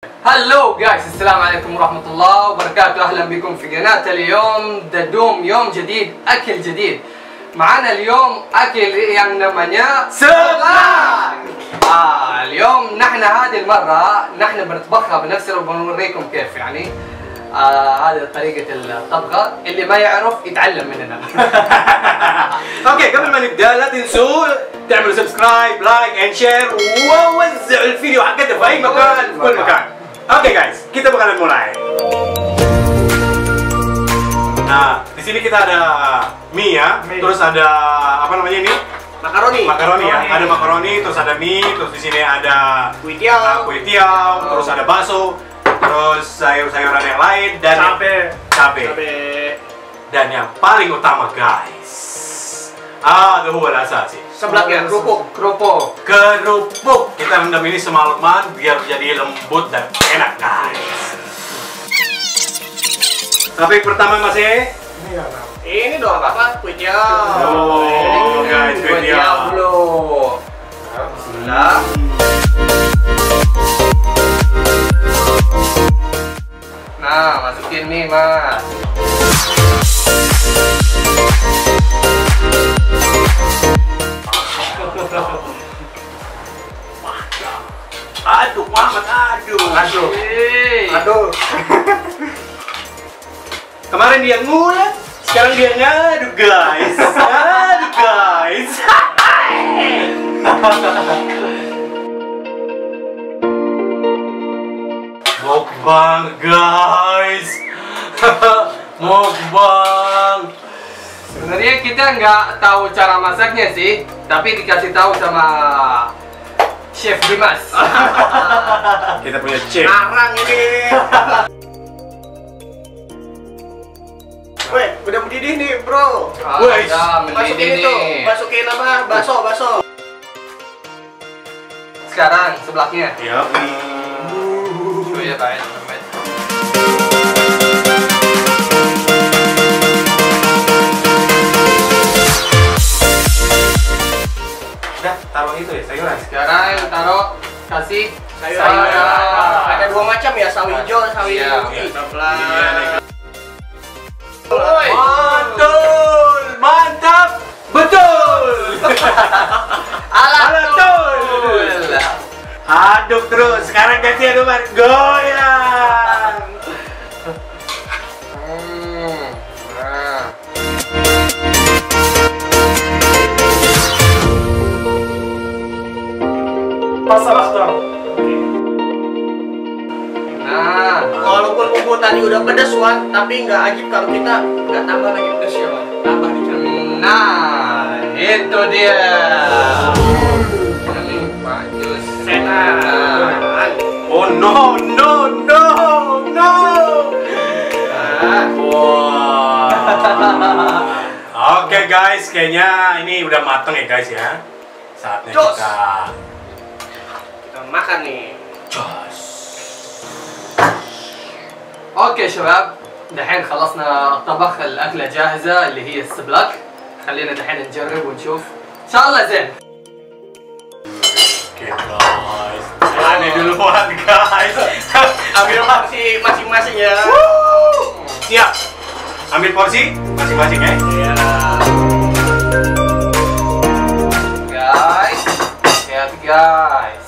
هلو جايز، السلام عليكم ورحمة الله وبركاته. أهلا بكم في قناة اليوم ددوم. يوم جديد، أكل جديد. معنا اليوم أكل yang namanya سبلاك. اليوم نحن هذه المرة نحن بنطبخها بنفسنا وبنوريكم كيف يعني. هذه طريقة الطبخة، اللي ما يعرف يتعلم مننا. اوكي، قبل ما نبدا لا تنسوا تعملوا سبسكرايب لايك اند شير ووزعوا الفيديو حقتنا في اي مكان في كل مكان. Oke guys, kita bakalan mulai. Nah, di sini kita ada mie ya, terus ada apa namanya ini? Makaroni ya. Ada makaroni, terus ada mie, terus di sini ada kue tiaw, terus ada bakso, terus sayur-sayuran yang lain dan cabe. Dan yang paling utama guys, ada huwa asasi. Seblak ya, kerupuk. Kita rendam ini semalaman biar jadi lembut dan enak guys. Tapi pertama masih ini dong apa? Kue tiaw. Oh guys, kue tiaw dulu. Bismillah. Nah, masukin mie mas. Aduk Muhammad, aduk. Kemarin dia ngulet, sekarang dia ngaduk guys. Mukbang guys. Mukbang. Sebenarnya kita nggak tahu cara masaknya sih, tapi dikasih tahu sama Chef Dimas. Kita punya chef. Ngarang ini. Weh, udah mendidih nih bro. Weh, masukin itu, masukin apa? Bakso. Sekarang seblaknya. Ya. Ya baik. Udah, taruh itu ya, sayuran. Sekarang taruh, kasih Sayuran. Ada dua macam ya, sawi hijau, sawi putih. Mantap, betul. Alatul. Aduk terus. Sekarang ganti aduan, goyang. Nah. Pasal akhdar. Nah, Walaupun bumbu tadi udah pedas Wan, tapi nggak ajib kalau kita nggak tambah lagi pedasnya Wan. Tambah dikit. nah, itu dia. Majus. Oh no. Wah. Oke guys, kayaknya ini udah mateng ya guys ya. Saatnya Jos. kita Makan nih. jos. اوكي شباب، دحين خلصنا الطبخ، الاكله جاهزه اللي هي السبلاك. خلينا دحين نجرب ونشوف ان شاء الله زين. Oke guys, ini duluan guys. Ambil porsi masing-masing ya. Siap. Ambil porsi masing-masing ya. Guys, lihat guys,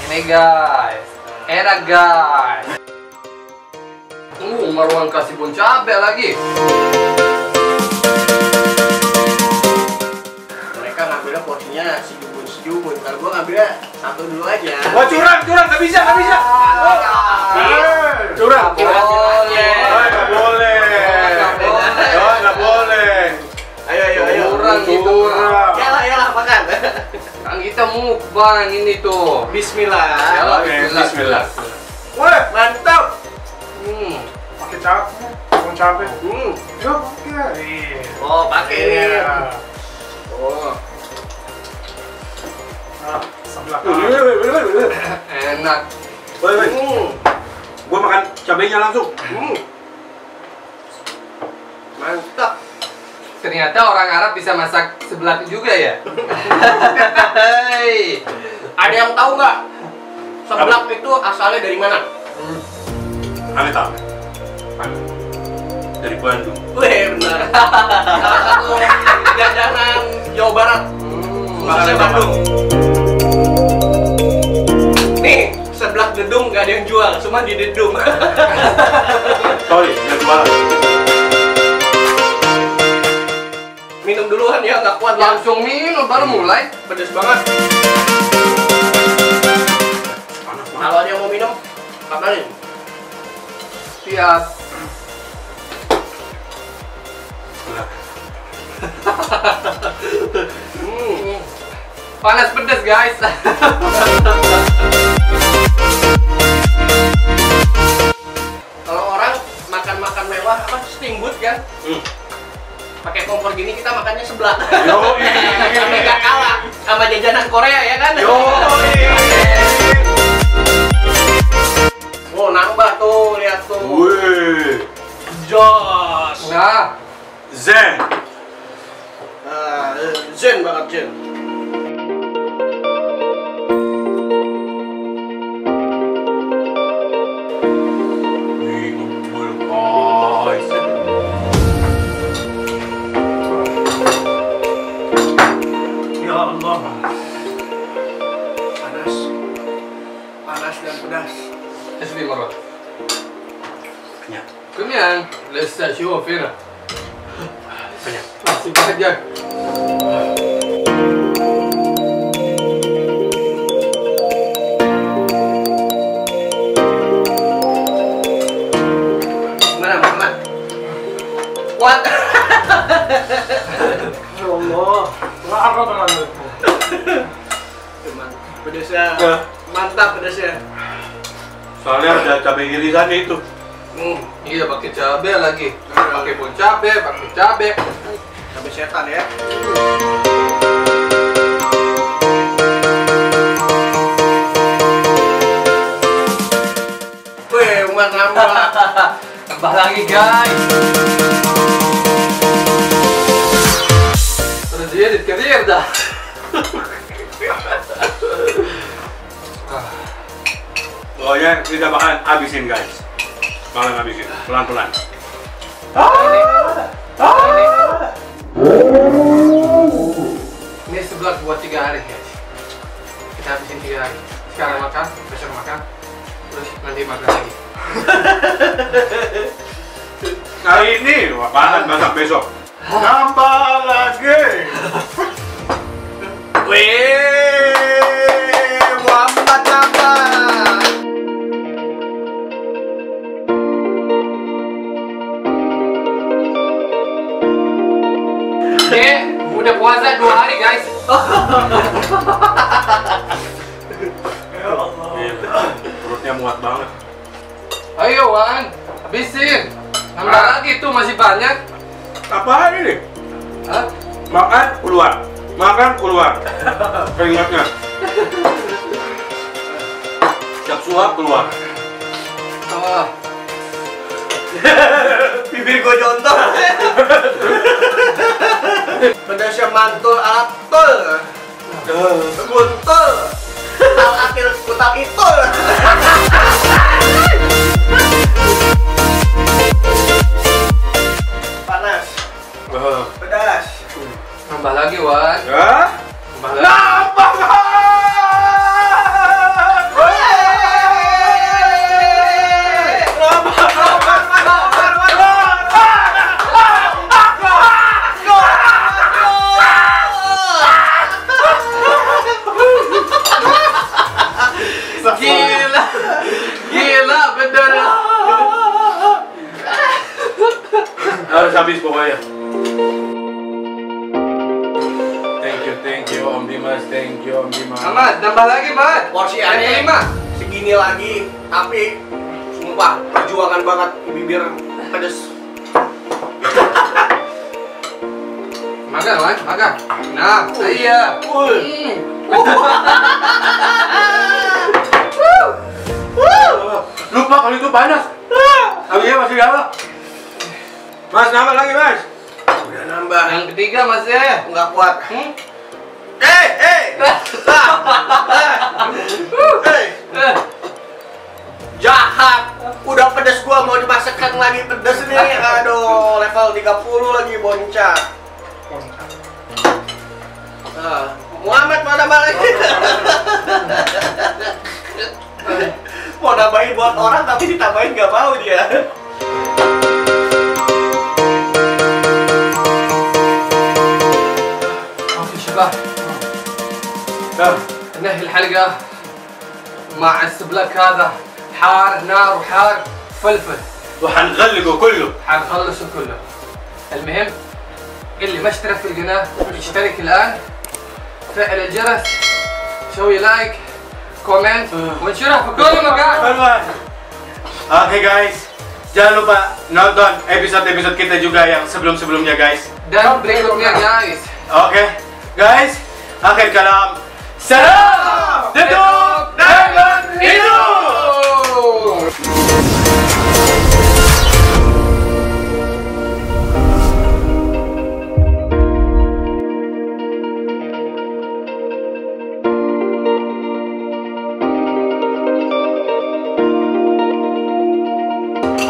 ini guys, enak guys. Marwan kasih bun cabe lagi. Mereka ngambilnya porsinya sejumun. Kalau gua ngambilnya satu dulu aja. Wah curang, nggak bisa. Curang. Nggak boleh. Ayo. Curang itu. Yalah makan. Kan kita mukbang ini tuh. Bismillah. Yalah, Bismillah. Wah, mantap. Pakai cabe, bukan cabe. Ya pakai. Oh, pakai ini. Oh. Nah, sebelah Enak. Woi. Gua makan cabenya langsung. Mantap. Ternyata orang Arab bisa masak seblak juga ya. Ada yang tahu nggak? Seblak itu asalnya dari mana? Aneh tak? Dari Bandung. Wih, benar. Salah satu jajanan Jawa Barat. Khususnya Bandung. Nih, sebelah gedung nggak ada yang jual, cuma di dedung. Sorry, nggak jualan. Minum duluan ya, nggak kuat ya. Langsung minum baru mulai. Pedes banget. Kalau ada yang mau minum, kabarin. Siap. Panas pedes guys. Kalau orang makan mewah apa steamboat kan? Pakai kompor gini kita makannya sebelah. Tapi nggak kalah sama jajanan Korea ya kan? Oh nambah tuh, lihat tuh. Wih, Jos. Nah, Zen. Zen banget Zen. Wih, ngumpul guys. Ya Allah. Panas. Panas dan pedas. اسمي مرة. Kenyang. كمان لسه شوف هنا. Kenyang. masih banyak. Gimana Muhammad? Kuat. Ya Allah, larut dengan itu. Pedesnya Ya. mantap pedesnya. Soalnya ada cabai irisan itu. Iya pakai cabe lagi. Pakai bon cabe, pakai cabe. Cabai setan ya. Wih, Umar nambah. Tambah lagi guys. Terus dia dikerir dah. Pokoknya kita bakalan habisin guys. Bakalan habisin, pelan-pelan. Ini sebelah buat 3 hari guys. Kita habisin 3 hari. Sekarang makan, besok makan, terus nanti makan lagi. Hari ini apaan masak besok? Nambah lagi. Wih, Muhammad nambah. Oke, udah puasa 2 hari guys. Perutnya muat banget. Ayo Wan, habisin. Nambah lagi tuh masih banyak. Apaan ini? Hah? Makan keluar, makan keluar. Keringatnya. Siap suap keluar. Oh, Bibir gue jontor. Pedasnya mantul atul. Guntul. Al-akil kutak itul. Panas. Pedas. nambah lagi Wan. Ya? Nambah lagi. Nambah Gila, gila bener. harus habis pokoknya. Thank you Om Dimas, thank you Om Dimas. Ahmad, nambah lagi Mat. Porsi Yang aneh kelima. segini lagi, tapi sumpah perjuangan banget bibir pedes. Makan Wan, makan. Nah, iya. Lupa kalau itu panas. Abinya masih galak. Mas, nambah lagi Mas. Udah nambah. Yang ketiga Mas ya. Nggak kuat. Jahat. Udah pedes gua mau dimasakkan lagi pedes nih. Aduh, level 30 lagi boncak. Muhammad mana balik? Mau nambahin buat orang tapi ditambahin nggak mau dia. اوكي شباب ننهي الحلقة مع السبلاك هذا حار نار وحار فلفل وحنغلقه كله. حنخلصه كله. المهم اللي ما اشترك في القناة اشترك الآن، فعل الجرس، سوي لايك، كومنت، وانشرها في كل مكان. Oke guys, jangan lupa nonton episode-episode kita juga yang sebelum-sebelumnya guys. Dan berikutnya guys. Oke guys, akhir kalam. Salam Dedok Diamond Hidup.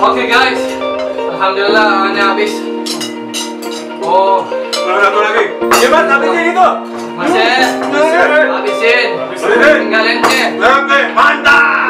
Oke guys, alhamdulillah ini habis. Oh, Belum satu lagi. Cepat habisin itu. masih habisin. Habisin. Tinggal ente. Oke, mantap.